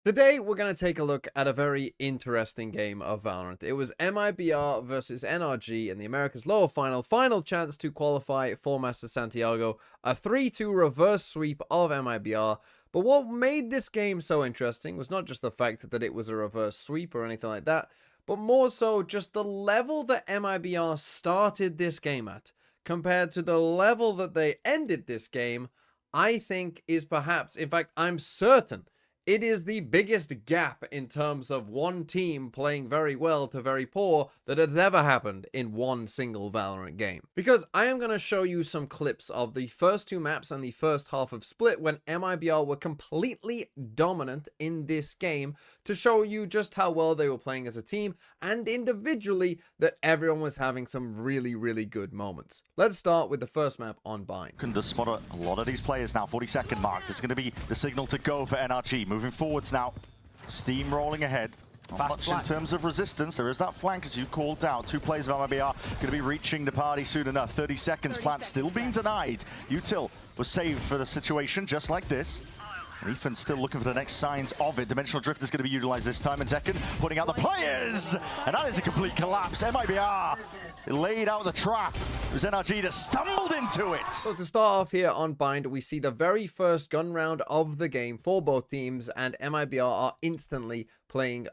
Today, we're going to take a look at a very interesting game of Valorant. It was MIBR versus NRG in the Americas Lower Final chance to qualify for Masters Santiago, a 3-2 reverse sweep of MIBR. But what made this game so interesting was not just the fact that it was a reverse sweep or anything like that, but more so just the level that MIBR started this game at, compared to the level that they ended this game, I think is perhaps, in fact, I'm certain, it is the biggest gap in terms of one team playing very well to very poor that has ever happened in one single Valorant game. Because I am going to show you some clips of the first two maps and the first half of Split when MIBR were completely dominant in this game to show you just how well they were playing as a team and individually that everyone was having some really good moments. Let's start with the first map on Bind. Can just spot a lot of these players now. 40-second mark. This is going to be the signal to go for NRG. Moving forwards now. Steam rolling ahead. Not much in terms of resistance. There is that flank as you called out. Two players of MIBR going to be reaching the party soon enough. 30 seconds. Plant still being denied. Util was saved for the situation just like this. Ethan's still looking for the next signs of it. Dimensional Drift is going to be utilized this time. And Zekken putting out the players. And that is a complete collapse. MIBR laid out the trap. It was NRG that stumbled into it. So to start off here on Bind, we see the very first gun round of the game for both teams. And MIBR are instantly playing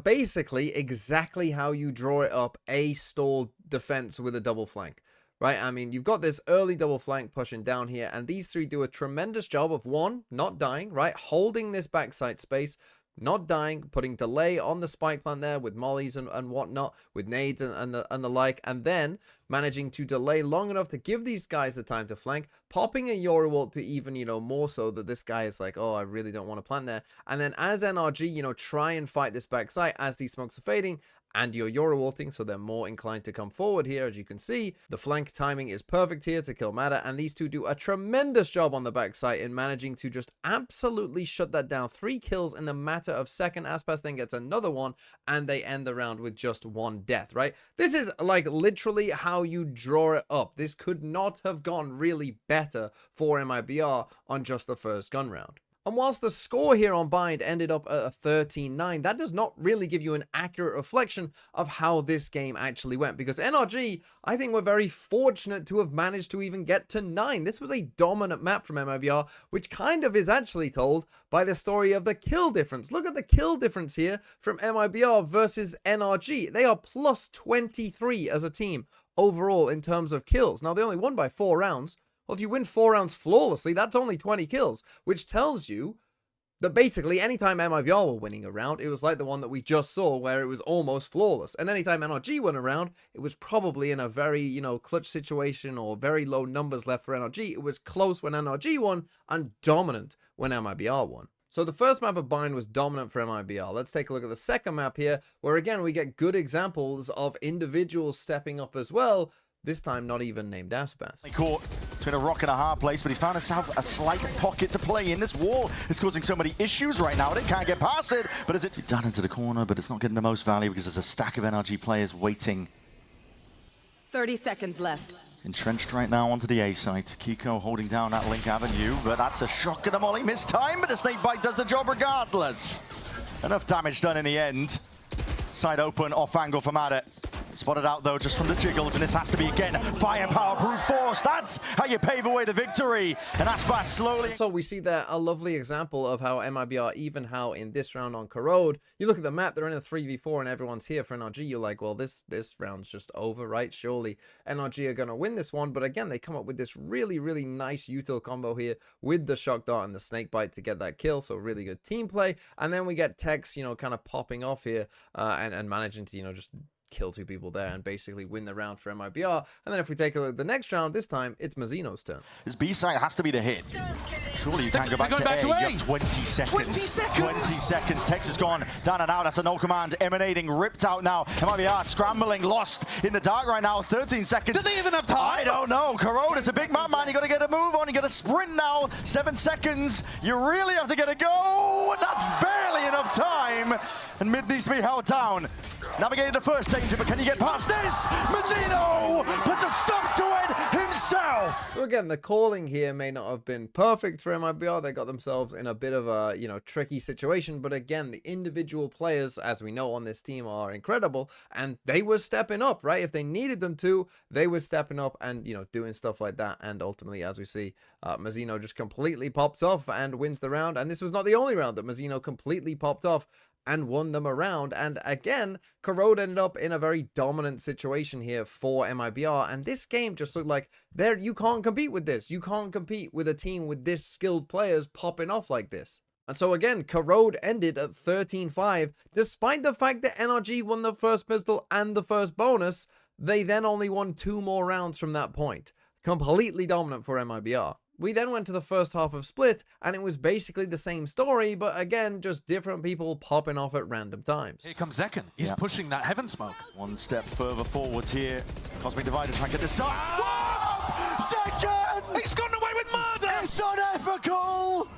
basically exactly how you draw it up. A stalled defense with a double flank. Right, I mean, you've got this early double flank pushing down here, and these three do a tremendous job of, one, not dying, right, holding this backside space, not dying, putting delay on the spike plant there with mollies and whatnot, with nades and the like, and then managing to delay long enough to give these guys the time to flank, popping a Yoru ult to even, more so that this guy is like, oh, I really don't want to plant there, and then as NRG, try and fight this backside as these smokes are fading, and you're Yoru ulting, so they're more inclined to come forward here. As you can see, the flank timing is perfect here to kill Mada, and these two do a tremendous job on the backside in managing to just absolutely shut that down. 3 kills in the matter of second. Aspas then gets another one, and they end the round with just 1 death, right? This is like literally how you draw it up. This could not have gone really better for MIBR on just the first gun round. And whilst the score here on Bind ended up at a 13-9, that does not really give you an accurate reflection of how this game actually went. Because NRG, I think, were very fortunate to have managed to even get to 9. This was a dominant map from MIBR, which kind of is actually told by the story of the kill difference. Look at the kill difference here from MIBR versus NRG. They are plus 23 as a team overall in terms of kills. Now, they only won by 4 rounds. Well, if you win 4 rounds flawlessly, that's only 20 kills, which tells you that basically anytime MIBR were winning a round, it was like the one that we just saw where it was almost flawless. And anytime NRG won a round, it was probably in a very, clutch situation or very low numbers left for NRG. It was close when NRG won and dominant when MIBR won. So the first map of Bind was dominant for MIBR. Let's take a look at the second map here, where again, we get good examples of individuals stepping up as well. This time, not even named Aspas. Caught between a rock and a hard place, but he's found himself a slight pocket to play in. This wall is causing so many issues right now. They can't get past it, but as it down into the corner, but it's not getting the most value because there's a stack of NRG players waiting. 30 seconds left. Entrenched right now onto the A site. Kiko holding down that Link Avenue, but that's a shock and a molly. Missed time, but the snakebite does the job regardless. Enough damage done in the end. Side open, off angle for Mada. Spotted out though just from the jiggles, and this has to be again firepower, brute force. That's how you pave away the victory. And Aspas slowly. So we see there a lovely example of how MIBR, even how in this round on Corrode, you look at the map, they're in a 3v4 and everyone's here for NRG. You're like, well, this round's just over, right? Surely NRG are gonna win this one. But again, they come up with this really nice util combo here with the shock dart and the snakebite to get that kill. So really good team play. And then we get Tex, kind of popping off here and managing to, just kill 2 people there and basically win the round for MIBR. And then if we take a look at the next round, this time it's Mazino's turn. This B side has to be the hit. Surely you can't go back to A. You have 20 seconds. 20 seconds! 20 seconds. Tex is gone. Down and out. That's a no command. Emanating. Ripped out now. MIBR scrambling. Lost in the dark right now. 13 seconds. Do they even have time? I don't know. Corrode is a big man. You got to get a move on. You got to sprint now. 7 seconds. You really have to get a go. That's barely enough time. And mid needs to be held down. navigated the first danger, but can you get past this? Mazino puts a stop to it himself. So again, the calling here may not have been perfect for MIBR. They got themselves in a bit of a, tricky situation. But again, the individual players, as we know on this team, are incredible. And they were stepping up, right? If they needed them to, they were stepping up and, doing stuff like that. And ultimately, as we see, Mazino just completely pops off and wins the round. And this was not the only round that Mazino completely popped off and won them around. And again, Corrode ended up in a very dominant situation here for MIBR. And this game just looked like you can't compete with this. You can't compete with a team with this skilled players popping off like this. And so again, Corrode ended at 13-5. Despite the fact that NRG won the first pistol and the first bonus, they then only won 2 more rounds from that point. Completely dominant for MIBR. We then went to the first half of Split, and it was basically the same story, but again, just different people popping off at random times. Here comes Zekken. He's pushing that heaven smoke. One step further forwards here. Cosmic Divider trying to get this up. What? Zekken! He's gotten away with murder! It's unethical!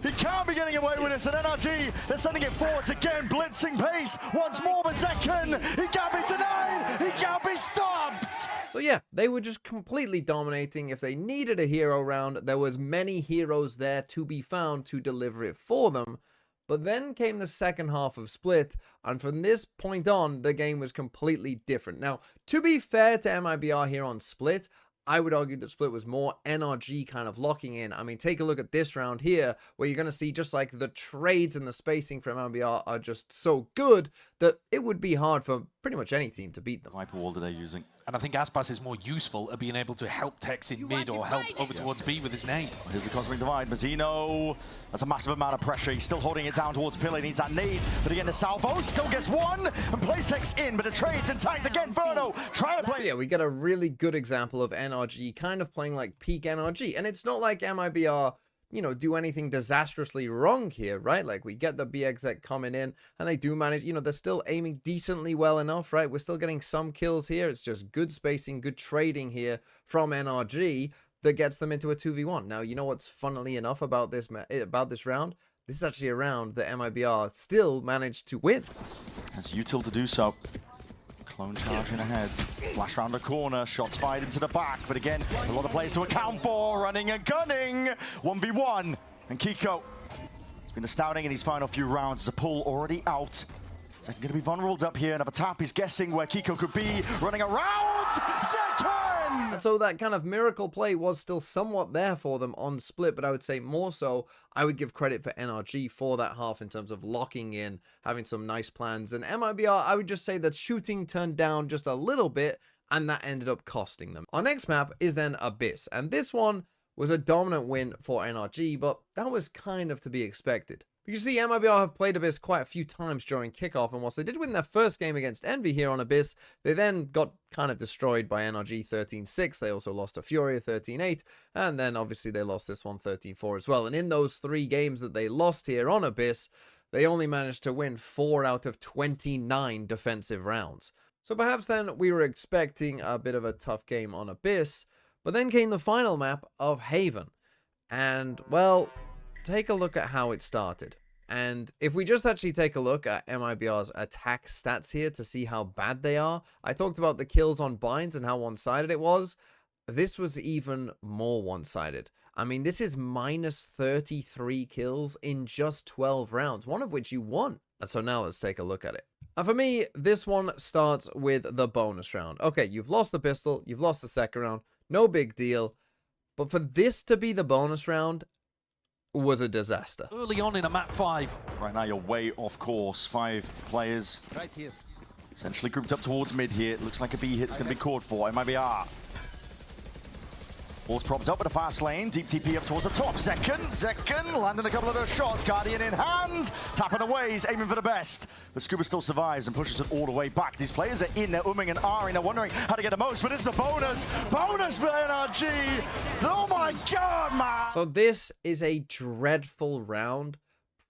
He can't be getting away with this, and NRG, they're sending it forwards again, blitzing pace once more, but Zekken, he can't be denied, he can't be stopped! So yeah, they were just completely dominating. If they needed a hero round, there was many heroes there to be found to deliver it for them. But then came the second half of Split, and from this point on, the game was completely different. Now, to be fair to MIBR here on Split, I would argue that Split was more NRG kind of locking in. I mean, take a look at this round here, where you're going to see just like the trades and the spacing from MIBR are just so good that it would be hard for pretty much any team to beat them. Hyper wall that they're using. And I think Aspas is more useful at being able to help Tex in mid or help over towards B with his name. Here's the Cosmic Divide. Mazino, that's a massive amount of pressure. He's still holding it down towards Pillar. He needs that nade. But again, the salvo still gets one and plays Tex in, but the trade's intact again. Verno trying to play. So yeah, we get a really good example of NRG kind of playing like peak NRG. And it's not like MIBR, do anything disastrously wrong here, right? Like, we get the BXX coming in, and they do manage, they're still aiming decently well enough, right? We're still getting some kills here. It's just good spacing, good trading here from NRG that gets them into a 2v1. Now, you know what's funnily enough about this round? This is actually a round that MIBR still managed to win. Has util to do so. Clone charging ahead, flash around the corner, shots fired into the back, but again, a lot of players to account for, running and gunning, 1v1, and Kiko has been astounding in his final few rounds. There's a pull already out. Zekken going to be vulnerable up here, another tap, he's guessing where Kiko could be, running around, Zekken! And so that kind of miracle play was still somewhat there for them on Split, but I would say more so, I would give credit for NRG for that half in terms of locking in, having some nice plans. And MIBR, I would just say that shooting turned down just a little bit, and that ended up costing them. Our next map is then Abyss, and this one was a dominant win for NRG, but that was kind of to be expected. You see, MIBR have played Abyss quite a few times during kickoff, and whilst they did win their first game against Envy here on Abyss, they then got kind of destroyed by NRG 13-6. They also lost to Furia 13-8, and then obviously they lost this one 13-4 as well. And in those 3 games that they lost here on Abyss, they only managed to win 4 out of 29 defensive rounds. So perhaps then we were expecting a bit of a tough game on Abyss, but then came the final map of Haven. And, well, take a look at how it started. And if we just actually take a look at MIBR's attack stats here to see how bad they are, I talked about the kills on binds and how one-sided it was. This was even more one-sided. I mean, this is minus 33 kills in just 12 rounds, one of which you won. And so now let's take a look at it. And for me, this one starts with the bonus round. Okay, you've lost the pistol, you've lost the second round, no big deal. But for this to be the bonus round was a disaster. Early on in a map 5. Right now you're way off course. 5 players right here, essentially grouped up towards mid here. It looks like a B hit is going to be called for. MIBR. Ball's propped up with a fast lane. Deep TP up towards the top. Zekken landing a couple of those shots. Guardian in hand. Tapping away. He's aiming for the best. But Scuba still survives and pushes it all the way back. These players are in. They're umming and ahhing. They're wondering how to get the most. But it's a bonus. Bonus for NRG. Oh my god, man. So this is a dreadful round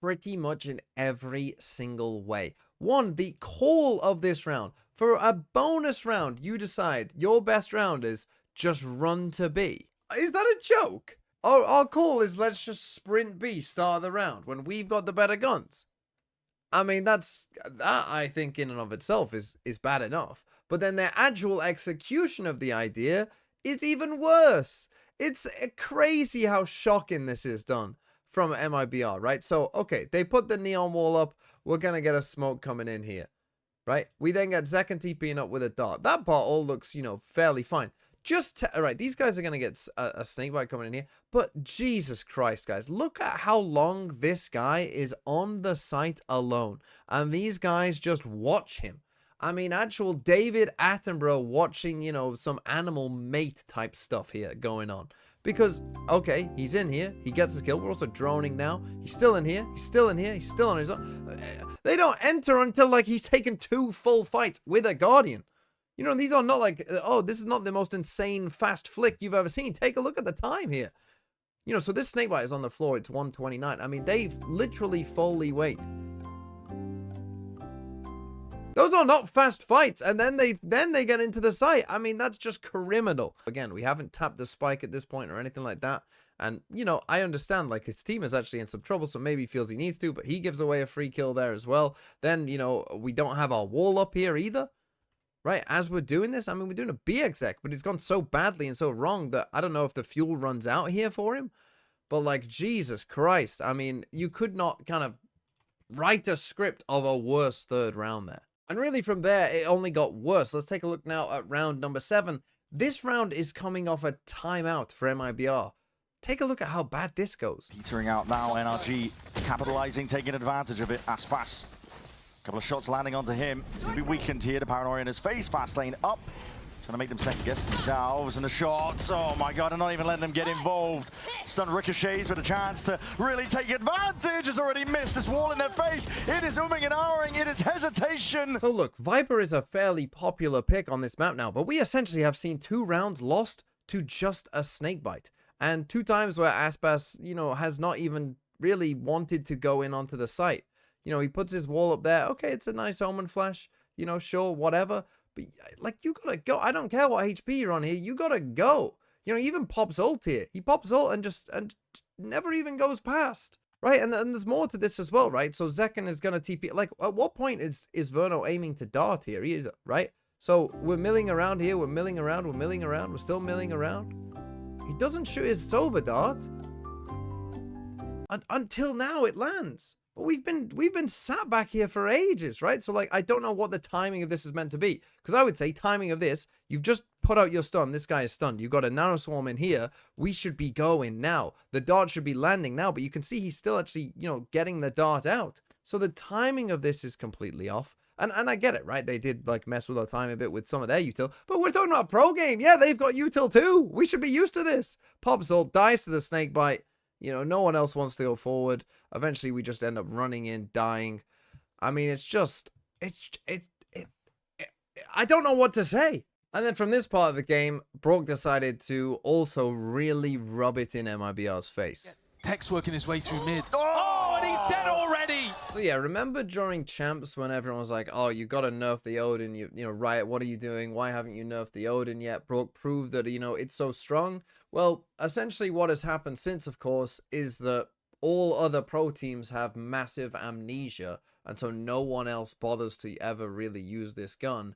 pretty much in every single way. One, the call of this round. For a bonus round, you decide your best round is just run to B. Is that a joke? Our call is let's just sprint B, start of the round, when we've got the better guns. I mean, that I think in and of itself is bad enough. But then their actual execution of the idea is even worse. It's crazy how shocking this is done from MIBR, right? So, okay, they put the neon wall up. We're going to get a smoke coming in here, right? We then get Zek and TPing up with a dart. That part all looks, you know, fairly fine. All right, these guys are going to get a snakebite coming in here. But Jesus Christ, guys, look at how long this guy is on the site alone. And these guys just watch him. I mean, actual David Attenborough watching, you know, some animal mate type stuff here going on. Because, okay, he's in here. He gets his kill. We're also droning now. He's still in here. He's still in here. He's still on his own. They don't enter until, like, he's taken 2 full fights with a Guardian. You know, these are not like, oh, this is not the most insane fast flick you've ever seen. Take a look at the time here. You know, so this snakebite is on the floor. It's 129. I mean, they literally fully wait. Those are not fast fights, and then they get into the site. I mean, that's just criminal. Again, we haven't tapped the spike at this point or anything like that. And, you know, I understand, like, his team is actually in some trouble, so maybe he feels he needs to, but he gives away a free kill there as well. Then, you know, we don't have our wall up here either, right? As we're doing this, I mean, we're doing a B exec, but it's gone so badly and so wrong that I don't know if the fuel runs out here for him. But, like, Jesus Christ, I mean, you could not kind of write a script of a worse third round there. And really from there, it only got worse. Let's take a look now at round number 7. This round is coming off a timeout for MIBR. Take a look at how bad this goes. Petering out now, NRG capitalizing, taking advantage of it. Aspas, a couple of shots landing onto him. He's going to be weakened here. The paranoia in his face. Fast lane up. Trying to make them second guess themselves. And the shots, oh my god, and not even letting them get involved. Stun ricochets with a chance to really take advantage. Has already missed this wall in their face. It is umming and ahhing. It is hesitation. So look, Viper is a fairly popular pick on this map now, but we essentially have seen 2 rounds lost to just a snakebite. And 2 times where Aspas, you know, has not even really wanted to go in onto the site. You know, he puts his wall up there. Okay, it's a nice omen flash. You know, sure, whatever. But, like, you gotta go. I don't care what HP you're on here. You gotta go. You know, he even pops ult here. He pops ult and just never even goes past. Right? And there's more to this as well, right? So Zekken is gonna TP. Like, at what point is Verno aiming to dart here? He is, right? So we're milling around here. We're milling around. We're milling around. We're still milling around. He doesn't shoot his Sova dart. Until now it lands. But we've been sat back here for ages, right? So, like, I don't know what the timing of this is meant to be. Because I would say timing of this, you've just put out your stun. This guy is stunned. You've got a nano swarm in here. We should be going now. The dart should be landing now. But you can see he's still actually, you know, getting the dart out. So the timing of this is completely off. And I get it, right? They did, like, mess with our time a bit with some of their util. But we're talking about pro game. Yeah, they've got util too. We should be used to this. Pops ult, dies to the snakebite. You know, no one else wants to go forward. Eventually, we just end up running in, dying. I mean, it's just... I don't know what to say. And then from this part of the game, Brock decided to also really rub it in MIBR's face. Tech's working his way through mid. Oh, and he's dead already! So yeah, remember during Champs when everyone was like, oh, you gotta nerf the Odin, you know, Riot, what are you doing? Why haven't you nerfed the Odin yet? Brock proved that, you know, it's so strong. Well, essentially what has happened since, of course, is that all other pro teams have massive amnesia, and so no one else bothers to ever really use this gun.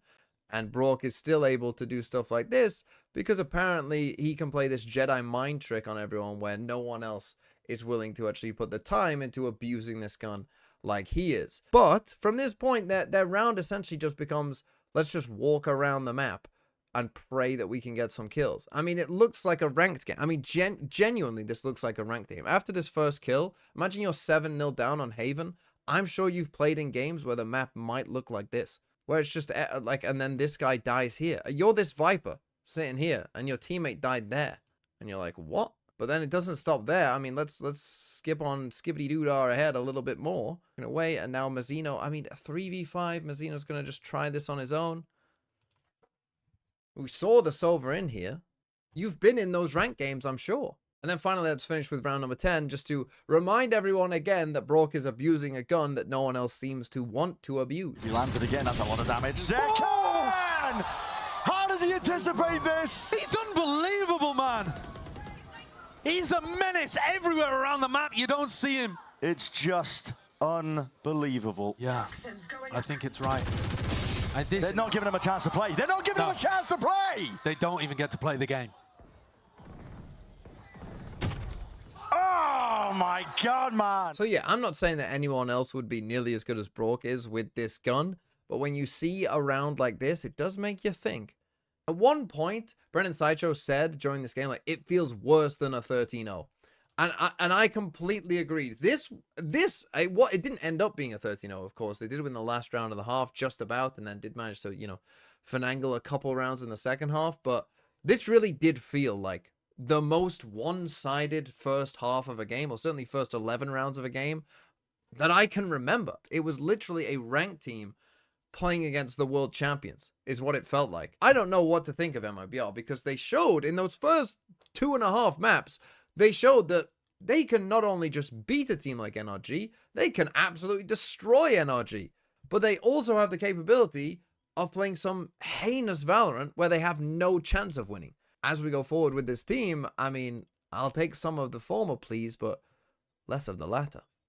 And Brock is still able to do stuff like this because apparently he can play this Jedi mind trick on everyone where no one else is willing to actually put the time into abusing this gun like he is. But from this point, their round essentially just becomes, let's just walk around the map and pray that we can get some kills. I mean, it looks like a ranked game. I mean, genuinely, this looks like a ranked game. After this first kill, imagine you're 7-0 down on Haven. I'm sure you've played in games where the map might look like this, where it's just like, and then this guy dies here. You're this Viper sitting here, and your teammate died there, and you're like, what? But then it doesn't stop there. I mean, let's skip on skibbity-doo-dah ahead a little bit more. In a way, and now Mazino, I mean, a 3v5. Mazino's going to just try this on his own. We saw the Sova in here. You've been in those ranked games, I'm sure. And then finally, let's finish with round number 10, just to remind everyone again that Brock is abusing a gun that no one else seems to want to abuse. He lands it again, that's a lot of damage. Zekken! How does he anticipate this? He's unbelievable, man. He's a menace everywhere around the map. You don't see him. It's just Unbelievable. Yeah, I think it's right. And this, They're not giving them a chance to play. They're not giving them a chance to play! they don't even get to play the game. Oh my god, man! So yeah, I'm not saying that anyone else would be nearly as good as Brock is with this gun, but when you see a round like this, it does make you think. At one point, Brennan Sideshow said during this game, like, it feels worse than a 13-0. And I completely agreed. It didn't end up being a 13-0, of course. They did win the last round of the half, just about, and then did manage to, you know, finagle a couple rounds in the second half. But this really did feel like the most one-sided first half of a game, or certainly first 11 rounds of a game, that I can remember. It was literally a ranked team playing against the world champions, is what it felt like. I don't know what to think of MIBR, because they showed in those first 2.5 maps, they showed that they can not only just beat a team like NRG, they can absolutely destroy NRG. But they also have the capability of playing some heinous Valorant where they have no chance of winning. As we go forward with this team, I mean, I'll take some of the former, please, but less of the latter.